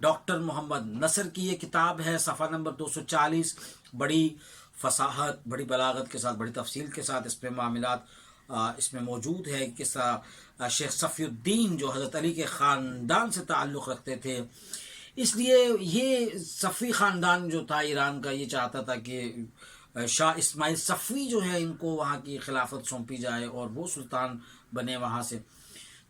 Doctor محمد نصر کی یہ کتاب ہے، صفحہ نمبر 240، بڑی فصاحت، بڑی بلاغت کے ساتھ، بڑی تفصیل کے ساتھ اس پہ معاملات اس میں موجود ہے، کس طرح شیخ صفی الدین جو حضرت علی کے خاندان سے تعلق رکھتے تھے، اس لیے یہ صفی خاندان جو تھا ایران کا، یہ چاہتا تھا کہ شاہ اسماعیل صفوی جو ہے ان کو وہاں کی خلافت سونپی جائے اور وہ سلطان بنے وہاں سے۔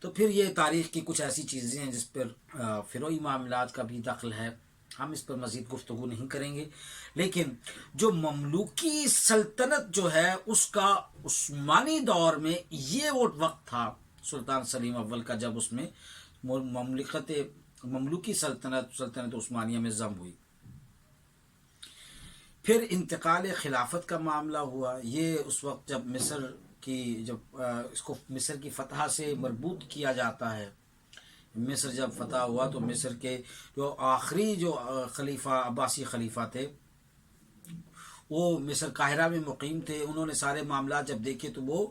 تو پھر یہ تاریخ کی کچھ ایسی چیزیں ہیں جس پر فروعی معاملات کا بھی دخل ہے، ہم اس پر مزید گفتگو نہیں کریں گے، لیکن جو مملوکی سلطنت جو ہے اس کا عثمانی دور میں یہ وہ وقت تھا سلطان سلیم اول کا جب اس میں مملوکی سلطنت عثمانیہ میں ضم ہوئی۔ پھر انتقال خلافت کا معاملہ ہوا، یہ اس وقت جب اس کو مصر کی فتح سے مربوط کیا جاتا ہے۔ مصر جب فتح ہوا تو مصر کے جو آخری جو خلیفہ عباسی خلیفہ تھے وہ مصر قاہرہ میں مقیم تھے، انہوں نے سارے معاملات جب دیکھے تو وہ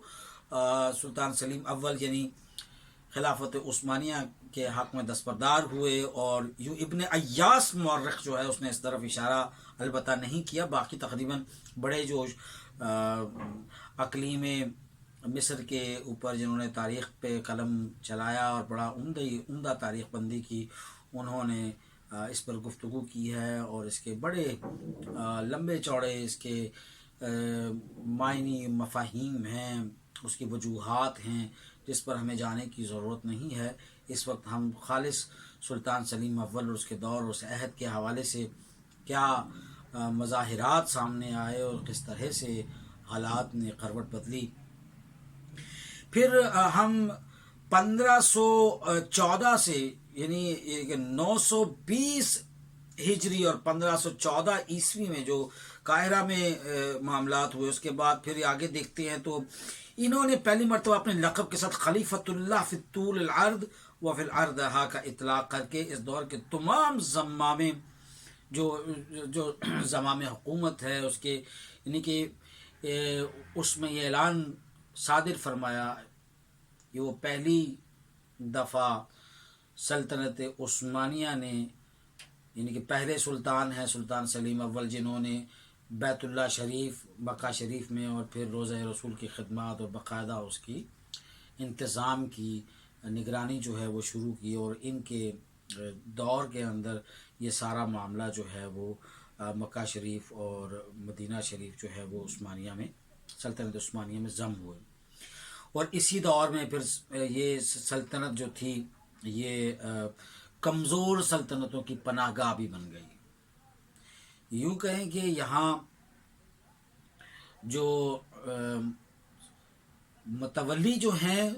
سلطان سلیم اول یعنی خلافت عثمانیہ کے حق میں دستبردار ہوئے، اور یوں ابن ایاس مورخ جو ہے اس نے اس طرف اشارہ البتہ نہیں کیا، باقی تقریباً بڑے جو اقلیم مصر کے اوپر جنہوں نے تاریخ پہ قلم چلایا اور بڑا عمدہ تاریخ بندی کی، انہوں نے اس پر گفتگو کی ہے، اور اس کے بڑے لمبے چوڑے اس کے معنی مفاہیم ہیں، اس کی وجوہات ہیں جس پر ہمیں جانے کی ضرورت نہیں ہے۔ اس وقت ہم خالص سلطان سلیم اول اور اس کے دور اور اس عہد کے حوالے سے کیا مظاہرات سامنے آئے اور کس طرح سے حالات نے کروٹ بدلی۔ پھر ہم 1514 سے یعنی 920 ہجری اور 1514 عیسوی میں جو قاہرہ میں معاملات ہوئے، اس کے بعد پھر آگے دیکھتے ہیں تو انہوں نے پہلی مرتبہ اپنے لقب کے ساتھ خلیفۃ اللہ فی طول العرض و فی الارض کا اطلاق کر کے اس دور کے تمام زمامے جو زمام حکومت ہے اس کے یعنی کہ اس میں یہ اعلان صادر فرمایا کہ وہ پہلی دفعہ سلطنت عثمانیہ نے یعنی کہ پہلے سلطان ہیں سلطان سلیم اول، جنہوں نے بیت اللہ شریف مکہ شریف میں اور پھر روضہ رسول کی خدمات اور باقاعدہ اس کی انتظام کی نگرانی جو ہے وہ شروع کی، اور ان کے دور کے اندر یہ سارا معاملہ جو ہے وہ مکہ شریف اور مدینہ شریف جو ہے وہ عثمانیہ میں سلطنت عثمانیہ میں ضم ہوئے، اور اسی دور میں پھر یہ سلطنت جو تھی یہ کمزور سلطنتوں کی پناہ گاہ بھی بن گئی۔ یوں کہیں کہ یہاں جو متولی جو ہیں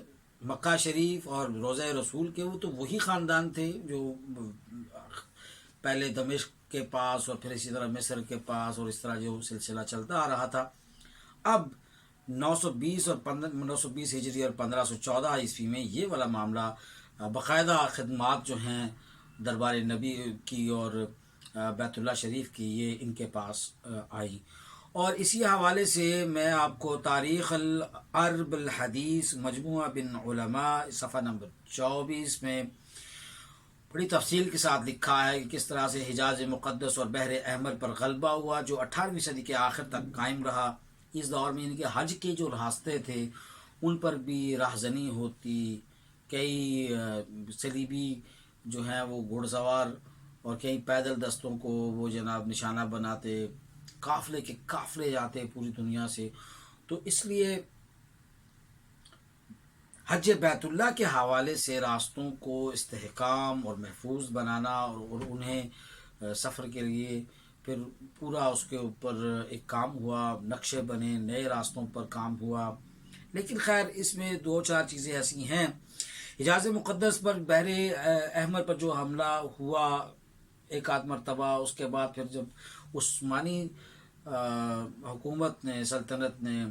مکہ شریف اور روضہ رسول کے، وہ تو وہی خاندان تھے جو پہلے دمشق کے پاس اور پھر اسی طرح مصر کے پاس، اور اس طرح جو سلسلہ چلتا آ رہا تھا۔ اب 920 ہجری اور 1514 عیسوی میں یہ والا معاملہ باقاعدہ خدمات جو ہیں دربار نبی کی اور بیت اللہ شریف کی یہ ان کے پاس آئی، اور اسی حوالے سے میں آپ کو تاریخ العرب الحدیث مجموعہ بن علماء صفحہ نمبر 24 میں بڑی تفصیل کے ساتھ لکھا ہے کہ کس طرح سے حجاز مقدس اور بحر احمر پر غلبہ ہوا جو 18ویں صدی کے آخر تک قائم رہا۔ اس دور میں ان کے حج کے جو راستے تھے ان پر بھی راہزنی ہوتی، کئی صلیبی جو ہیں وہ گھڑ سوار اور کئی پیدل دستوں کو وہ جناب نشانہ بناتے، قافلے کے قافلے جاتے پوری دنیا سے۔ تو اس لیے حج بیت اللہ کے حوالے سے راستوں کو استحکام اور محفوظ بنانا اور انہیں سفر کے لیے پھر پورا اس کے اوپر ایک کام ہوا، نقشے بنے، نئے راستوں پر کام ہوا۔ لیکن خیر اس میں دو چار چیزیں ایسی ہیں، حجاز مقدس پر بحر احمر پر جو حملہ ہوا ایک آدھ مرتبہ، اس کے بعد پھر جب عثمانی حکومت نے سلطنت نے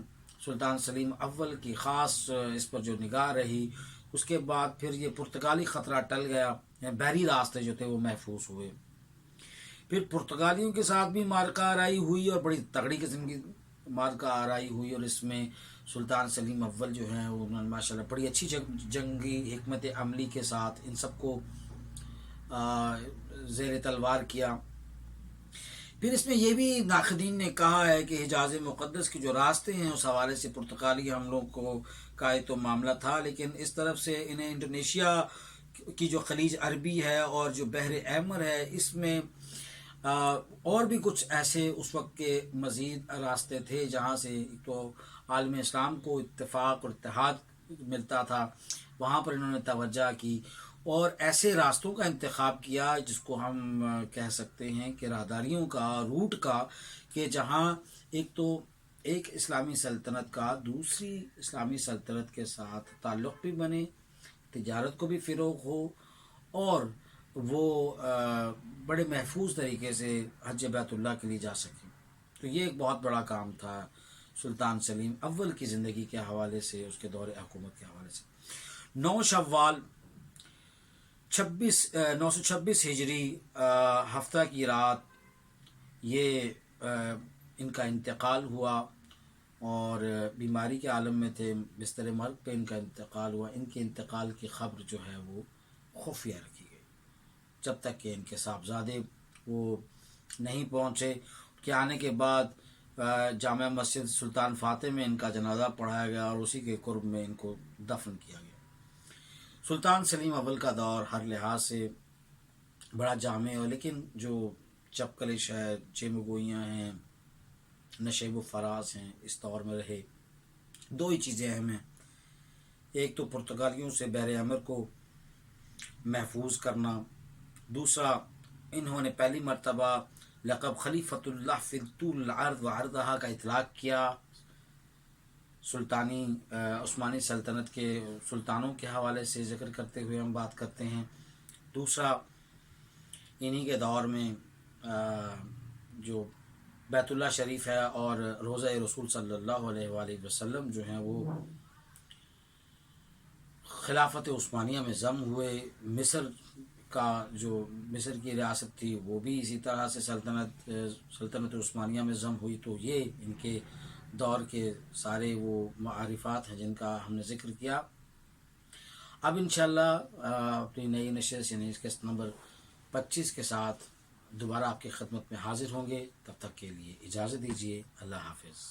سلطان سلیم اول کی خاص اس پر جو نگاہ رہی، اس کے بعد پھر یہ پرتگالی خطرہ ٹل گیا، بحری راستے جو تھے وہ محفوظ ہوئے۔ پھر پرتگالیوں کے ساتھ بھی مارکہ آرائی ہوئی اور بڑی تگڑی قسم کی مارکہ آرائی ہوئی، اور اس میں سلطان سلیم اول جو ہیں انہوں نے ماشاءاللہ بڑی اچھی جنگی حکمت عملی کے ساتھ ان سب کو زیر تلوار کیا۔ پھر اس میں یہ بھی ناقدین نے کہا ہے کہ حجاز مقدس کے جو راستے ہیں اس حوالے سے پرتگالی حملوں کو کا تو معاملہ تھا، لیکن اس طرف سے انہیں انڈونیشیا کی جو خلیج عربی ہے اور جو بحر احمر ہے اس میں اور بھی کچھ ایسے اس وقت کے مزید راستے تھے جہاں سے تو عالم اسلام کو اتفاق اور اتحاد ملتا تھا، وہاں پر انہوں نے توجہ کی اور ایسے راستوں کا انتخاب کیا جس کو ہم کہہ سکتے ہیں کہ راہداریوں کا روٹ کا، کہ جہاں ایک تو ایک اسلامی سلطنت کا دوسری اسلامی سلطنت کے ساتھ تعلق بھی بنے، تجارت کو بھی فروغ ہو اور وہ بڑے محفوظ طریقے سے حج بیت اللہ کے لیے جا سکیں۔ تو یہ ایک بہت بڑا کام تھا سلطان سلیم اول کی زندگی کے حوالے سے، اس کے دور حکومت کے حوالے سے۔ 9 شوال 926 ہجری ہفتہ کی رات یہ ان کا انتقال ہوا اور بیماری کے عالم میں تھے، بستر مرگ پہ ان کا انتقال ہوا۔ ان کے انتقال کی خبر جو ہے وہ خفیہ رکھی گئی جب تک کہ ان کے صاحبزادے وہ نہیں پہنچے۔ کے آنے کے بعد جامع مسجد سلطان فاتح میں ان کا جنازہ پڑھایا گیا اور اسی کے قرب میں ان کو دفن کیا گیا۔ سلطان سلیم اول کا دور ہر لحاظ سے بڑا جامع ہے، لیکن جو چپکلش ہے، چیم گوئیاں ہیں، نشیب و فراز ہیں، اس دور میں رہے۔ دو ہی چیزیں اہم ہیں، ایک تو پرتگالیوں سے بحر احمر کو محفوظ کرنا، دوسرا انہوں نے پہلی مرتبہ لقب خلیفۃ اللہ فی طول العرض و عرضہا کا اطلاق کیا سلطانی عثمانی سلطنت کے سلطانوں کے حوالے سے ذکر کرتے ہوئے ہم بات کرتے ہیں۔ دوسرا انہی کے دور میں جو بیت اللہ شریف ہے اور روضہ رسول صلی اللہ علیہ وآلہ وسلم جو ہیں وہ خلافت عثمانیہ میں ضم ہوئے۔ مصر کا جو مصر کی ریاست تھی وہ بھی اسی طرح سے سلطنت عثمانیہ میں ضم ہوئی۔ تو یہ ان کے دور کے سارے وہ معارفات ہیں جن کا ہم نے ذکر کیا۔ اب انشاءاللہ اپنی نئی نشست یعنی قسط نمبر 25 کے ساتھ دوبارہ آپ کی خدمت میں حاضر ہوں گے، تب تک کے لیے اجازت دیجیے، اللہ حافظ۔